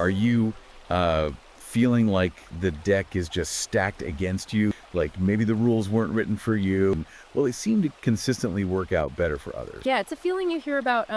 Are you feeling like the deck is just stacked against you? Like maybe the rules weren't written for you? Well, they seem to consistently work out better for others. Yeah, it's a feeling you hear about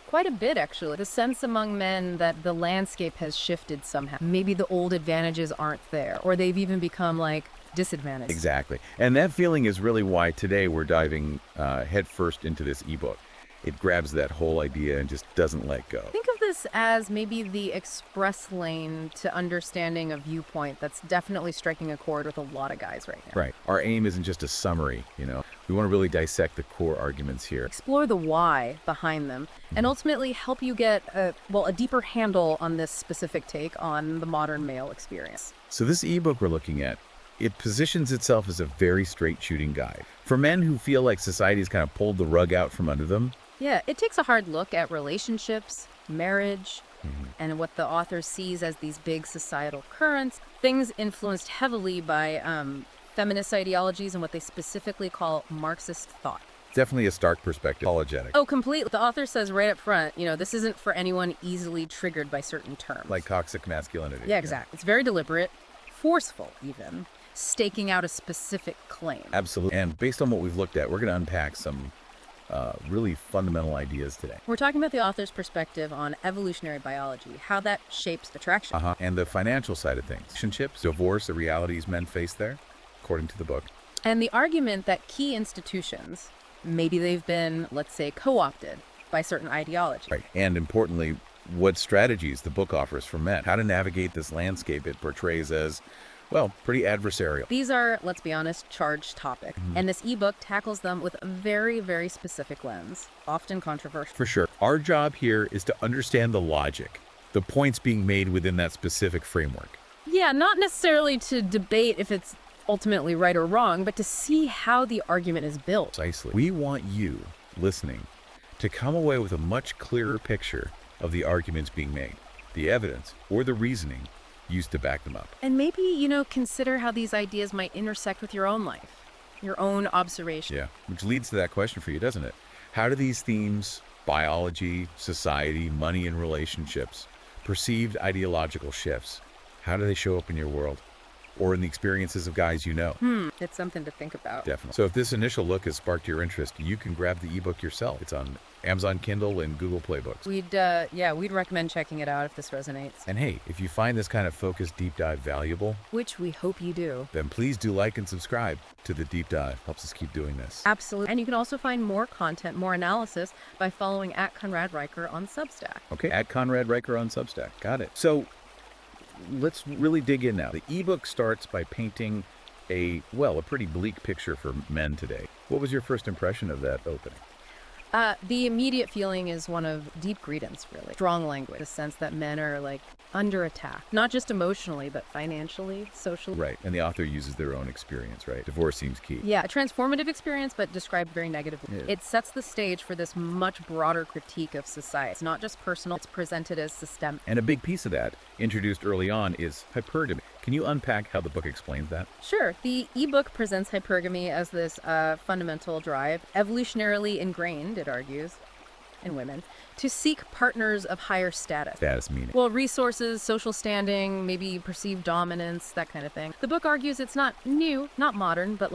quite a bit, actually. The sense among men that the landscape has shifted somehow. Maybe the old advantages aren't there, or they've even become, like, disadvantaged. Exactly. And that feeling is really why today we're diving headfirst into this ebook. It grabs that whole idea and just doesn't let go. Think of this as maybe the express lane to understanding a viewpoint that's definitely striking a chord with a lot of guys right now. Right. Our aim isn't just a summary, you know. We want to really dissect the core arguments here. Explore the why behind them, and ultimately help you get a deeper handle on this specific take on the modern male experience. So this ebook we're looking at, it positions itself as a very straight shooting guide. For men who feel like society's kind of pulled the rug out from under them. Yeah, it takes a hard look at relationships, marriage, and what the author sees as these big societal currents, things influenced heavily by feminist ideologies and what they specifically call Marxist thought. Definitely a stark perspective. Apologetic. Oh, completely. The author says right up front, this isn't for anyone easily triggered by certain terms. Like toxic masculinity. Yeah, exactly. It's very deliberate, forceful even, staking out a specific claim. Absolutely. And based on what we've looked at, we're going to unpack some really fundamental ideas today. We're talking about the author's perspective on evolutionary biology, how that shapes attraction. And the financial side of things. Relationships, divorce, the realities men face there, according to the book. And the argument that key institutions, maybe they've been, let's say, co-opted by certain ideology. Right. And importantly, what strategies the book offers for men. How to navigate this landscape it portrays as, well, pretty adversarial. These are, let's be honest, charged topics. And this ebook tackles them with a very, very specific lens, often controversial. For sure. Our job here is to understand the logic, the points being made within that specific framework. Yeah, not necessarily to debate if it's ultimately right or wrong, but to see how the argument is built. Precisely. We want you, listening, to come away with a much clearer picture of the arguments being made, the evidence, or the reasoning used to back them up. And maybe, consider how these ideas might intersect with your own life, your own observation. Yeah, which leads to that question for you, doesn't it? How do these themes, biology, society, money, and relationships, perceived ideological shifts, how do they show up in your world? Or in the experiences of guys you know? It's something to think about. Definitely. So if this initial look has sparked your interest, you can grab the ebook yourself. It's on Amazon Kindle and Google Play Books. We'd recommend checking it out if this resonates. And hey, if you find this kind of focused deep dive valuable, Which we hope you do. then please do like and subscribe to the deep dive. Helps us keep doing this. Absolutely. And you can also find more content, more analysis by following @Conrad Riker on Substack. Okay, at Conrad Riker on Substack. Got it. So let's really dig in now. The ebook starts by painting a pretty bleak picture for men today. What was your first impression of that opening? The immediate feeling is one of deep grievance, really. Strong language, the sense that men are, under attack. Not just emotionally, but financially, socially. Right, and the author uses their own experience, right? Divorce seems key. Yeah, a transformative experience, but described very negatively. Yeah. It sets the stage for this much broader critique of society. It's not just personal, it's presented as systemic. And a big piece of that, introduced early on, is hypergamy. Can you unpack how the book explains that? Sure. The ebook presents hypergamy as this fundamental drive, evolutionarily ingrained, it argues, in women, to seek partners of higher status. Status meaning? Well, resources, social standing, maybe perceived dominance, that kind of thing. The book argues it's not new, not modern, but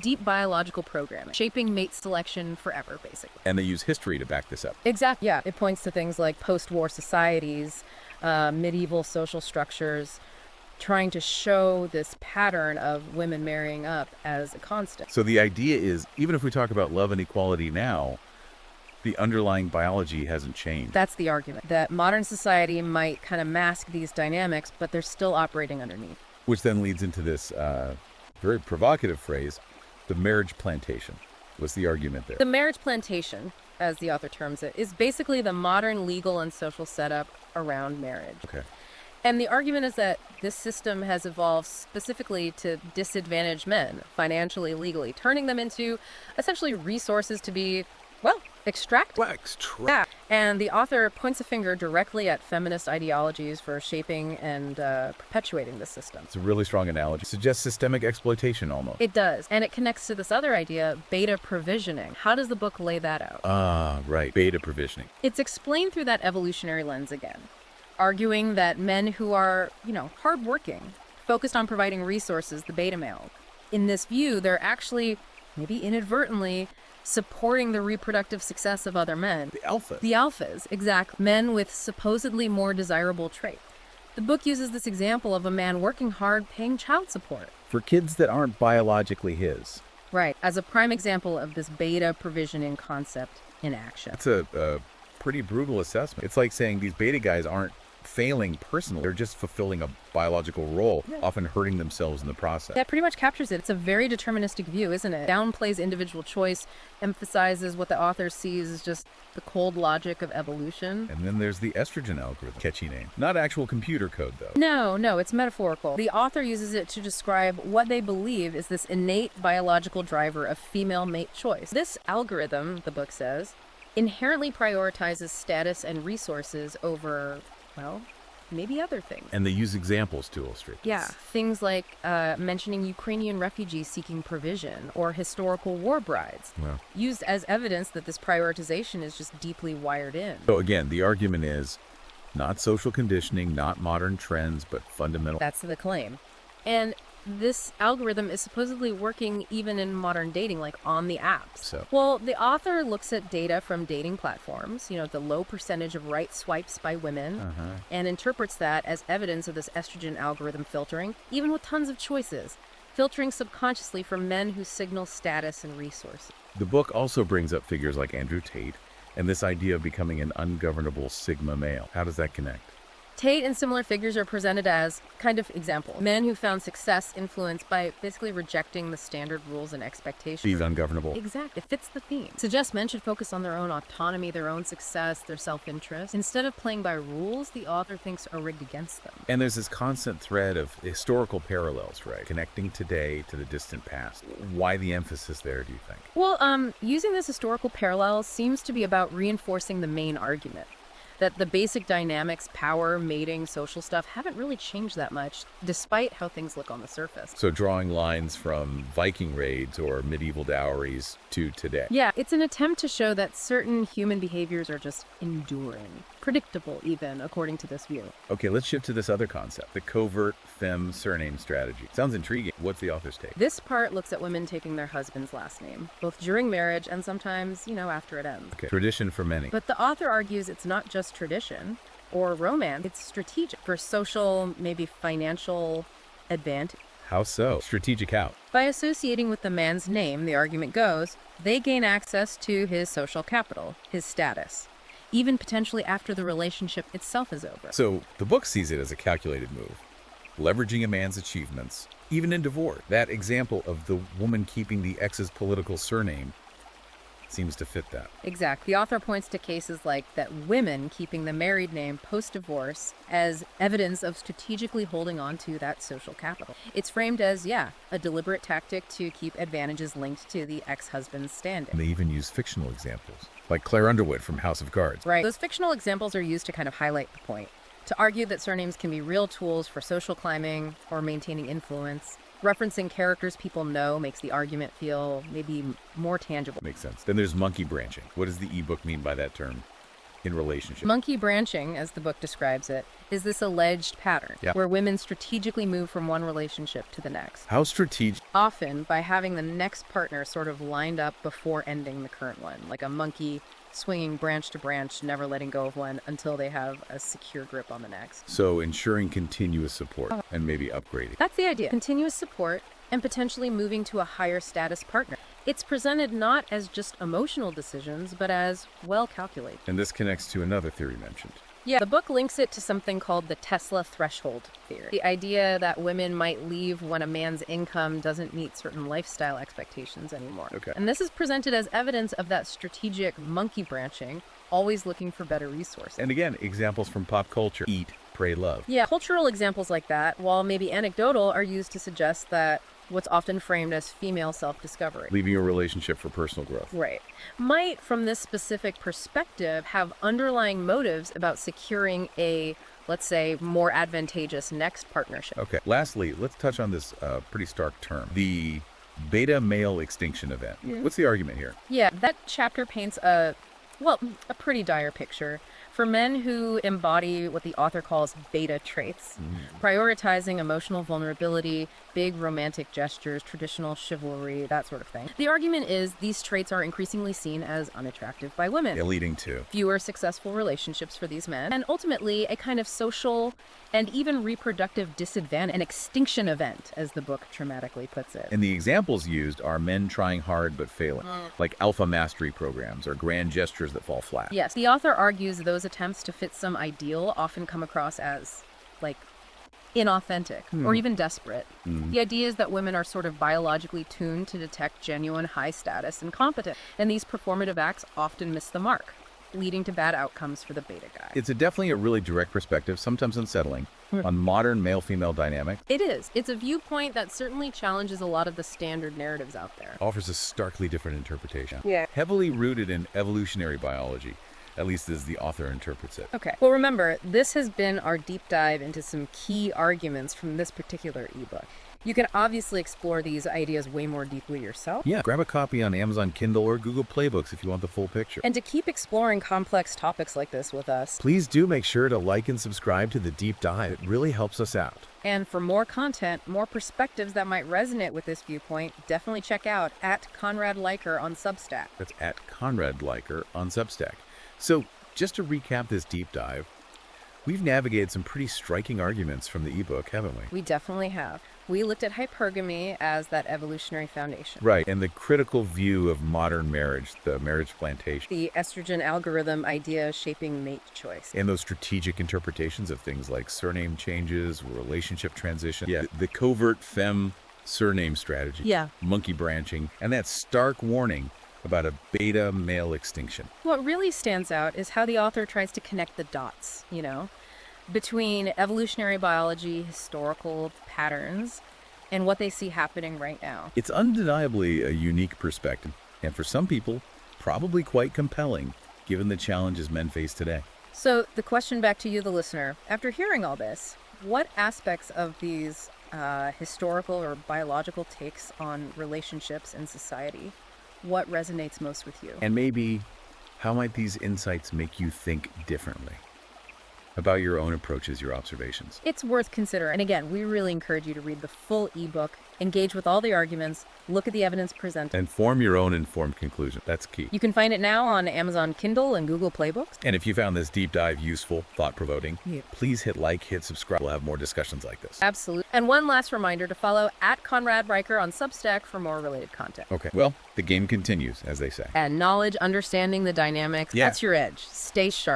deep biological programming, shaping mate selection forever, basically. And they use history to back this up. Exactly. Yeah. It points to things like post-war societies, medieval social structures, trying to show this pattern of women marrying up as a constant. So the idea is, even if we talk about love and equality now, the underlying biology hasn't changed. That's the argument, that modern society might kind of mask these dynamics, but they're still operating underneath. Which then leads into this very provocative phrase, the marriage plantation. What's the argument there? The marriage plantation, as the author terms it, is basically the modern legal and social setup around marriage. Okay. And the argument is that this system has evolved specifically to disadvantage men, financially, legally, turning them into essentially resources to be, extract. Yeah. And the author points a finger directly at feminist ideologies for shaping and perpetuating this system. It's a really strong analogy. It suggests systemic exploitation almost. It does. And it connects to this other idea, beta provisioning. How does the book lay that out? Right. Beta provisioning. It's explained through that evolutionary lens again. arguing that men who are, hardworking, focused on providing resources, the beta male, in this view, they're actually, maybe inadvertently, supporting the reproductive success of other men. The alpha. The alphas, exactly. Men with supposedly more desirable traits. The book uses this example of a man working hard, paying child support. For kids that aren't biologically his. Right, as a prime example of this beta provisioning concept in action. That's a pretty brutal assessment. It's like saying these beta guys aren't failing personally. They're just fulfilling a biological role, often hurting themselves in the process. That pretty much captures it. It's a very deterministic view, isn't it? Downplays individual choice, emphasizes what the author sees as just the cold logic of evolution. And then there's the estrogen algorithm. Catchy name. Not actual computer code, though. No, it's metaphorical. The author uses it to describe what they believe is this innate biological driver of female mate choice. This algorithm, the book says, inherently prioritizes status and resources over, well, maybe other things. And they use examples to illustrate this. Yeah, things like mentioning Ukrainian refugees seeking provision or historical war brides, Well. used as evidence that this prioritization is just deeply wired in. So again, the argument is not social conditioning, not modern trends, but fundamental. That's the claim. And this algorithm is supposedly working even in modern dating, like on the apps. So? Well, the author looks at data from dating platforms, the low percentage of right swipes by women, and interprets that as evidence of this estrogen algorithm filtering, even with tons of choices, filtering subconsciously for men who signal status and resources. The book also brings up figures like Andrew Tate and this idea of becoming an ungovernable sigma male. How does that connect? Tate and similar figures are presented as kind of example. Men who found success influenced by basically rejecting the standard rules and expectations. He's ungovernable. Exactly. It fits the theme. Suggests men should focus on their own autonomy, their own success, their self-interest. Instead of playing by rules the author thinks are rigged against them. And there's this constant thread of historical parallels, right? Connecting today to the distant past. Why the emphasis there, do you think? Well, using this historical parallel seems to be about reinforcing the main argument. That the basic dynamics, power, mating, social stuff haven't really changed that much, despite how things look on the surface. So drawing lines from Viking raids or medieval dowries to today. Yeah, it's an attempt to show that certain human behaviors are just enduring, predictable even, according to this view. Okay, let's shift to this other concept, the covert femme surname strategy. Sounds intriguing. What's the author's take? This part looks at women taking their husband's last name, both during marriage and sometimes, after it ends. Okay, tradition for many. But the author argues it's not just tradition or romance, it's strategic for social, maybe financial advantage. How so? Strategic how? By associating with the man's name, the argument goes, they gain access to his social capital, his status, even potentially after the relationship itself is over. So the book sees it as a calculated move, leveraging a man's achievements, even in divorce. That example of the woman keeping the ex's political surname seems to fit that. Exactly. The author points to cases like that women keeping the married name post-divorce as evidence of strategically holding on to that social capital. It's framed as, a deliberate tactic to keep advantages linked to the ex-husband's standing. And they even use fictional examples, like Claire Underwood from House of Cards. Right. Those fictional examples are used to kind of highlight the point, to argue that surnames can be real tools for social climbing or maintaining influence. Referencing characters people know makes the argument feel maybe more tangible. Makes sense. Then there's monkey branching. What does the ebook mean by that term in relationship? Monkey branching, as the book describes it, is this alleged pattern where women strategically move from one relationship to the next. How strategic? Often by having the next partner sort of lined up before ending the current one, like a monkey swinging branch to branch, never letting go of one until they have a secure grip on the next. So ensuring continuous support and maybe upgrading. That's the idea. Continuous support and potentially moving to a higher status partner. It's presented not as just emotional decisions, but as well calculated. And this connects to another theory mentioned. Yeah, the book links it to something called the Tesla threshold theory. The idea that women might leave when a man's income doesn't meet certain lifestyle expectations anymore. Okay. And this is presented as evidence of that strategic monkey branching, always looking for better resources. And again, examples from pop culture. Eat, pray, love. Yeah, cultural examples like that, while maybe anecdotal, are used to suggest that what's often framed as female self-discovery. Leaving a relationship for personal growth. Right. Might, from this specific perspective, have underlying motives about securing a, let's say, more advantageous next partnership. Okay. Lastly, let's touch on this pretty stark term. The beta male extinction event. What's the argument here? Yeah, that chapter paints a pretty dire picture. For men who embody what the author calls beta traits, prioritizing emotional vulnerability, big romantic gestures, traditional chivalry, that sort of thing. The argument is these traits are increasingly seen as unattractive by women. Leading to Fewer successful relationships for these men, and ultimately a kind of social and even reproductive disadvantage, an extinction event, as the book dramatically puts it. And the examples used are men trying hard but failing, like alpha mastery programs or grand gestures that fall flat. Yes, the author argues those attempts to fit some ideal often come across as, like, inauthentic or even desperate. The idea is that women are sort of biologically tuned to detect genuine high status and competence, and these performative acts often miss the mark, leading to bad outcomes for the beta guy. It's definitely a really direct perspective, sometimes unsettling, on modern male-female dynamics. It is. It's a viewpoint that certainly challenges a lot of the standard narratives out there. Offers a starkly different interpretation. Yeah. Heavily rooted in evolutionary biology, at least as the author interprets it. Okay. Well, remember, this has been our deep dive into some key arguments from this particular ebook. You can obviously explore these ideas way more deeply yourself. Yeah, grab a copy on Amazon Kindle or Google Playbooks if you want the full picture. And to keep exploring complex topics like this with us. Please do make sure to like and subscribe to the deep dive. It really helps us out. And for more content, more perspectives that might resonate with this viewpoint, definitely check out at Conrad Riker on Substack. That's at Conrad Riker on Substack. So, just to recap this deep dive, we've navigated some pretty striking arguments from the ebook, haven't we? We definitely have. We looked at hypergamy as that evolutionary foundation. Right, and the critical view of modern marriage, the marriage plantation. The estrogen algorithm idea shaping mate choice. And those strategic interpretations of things like surname changes, relationship transition. Yeah, the covert femme surname strategy. Yeah. Monkey branching, and that stark warning about a beta male extinction. What really stands out is how the author tries to connect the dots, between evolutionary biology, historical patterns, and what they see happening right now. It's undeniably a unique perspective, and for some people, probably quite compelling, given the challenges men face today. So the question back to you, the listener, after hearing all this, what aspects of these historical or biological takes on relationships and society, what resonates most with you? And maybe, how might these insights make you think differently about your own approaches, your observations? It's worth considering. And again, we really encourage you to read the full ebook, engage with all the arguments, look at the evidence presented. And form your own informed conclusion. That's key. You can find it now on Amazon Kindle and Google Playbooks. And if you found this deep dive useful, thought-provoking, Yeah. please hit like, hit subscribe. We'll have more discussions like this. Absolutely. And one last reminder to follow at Conrad Riker on Substack for more related content. Okay, well, the game continues, as they say. And knowledge, understanding the dynamics, Yeah. that's your edge. Stay sharp.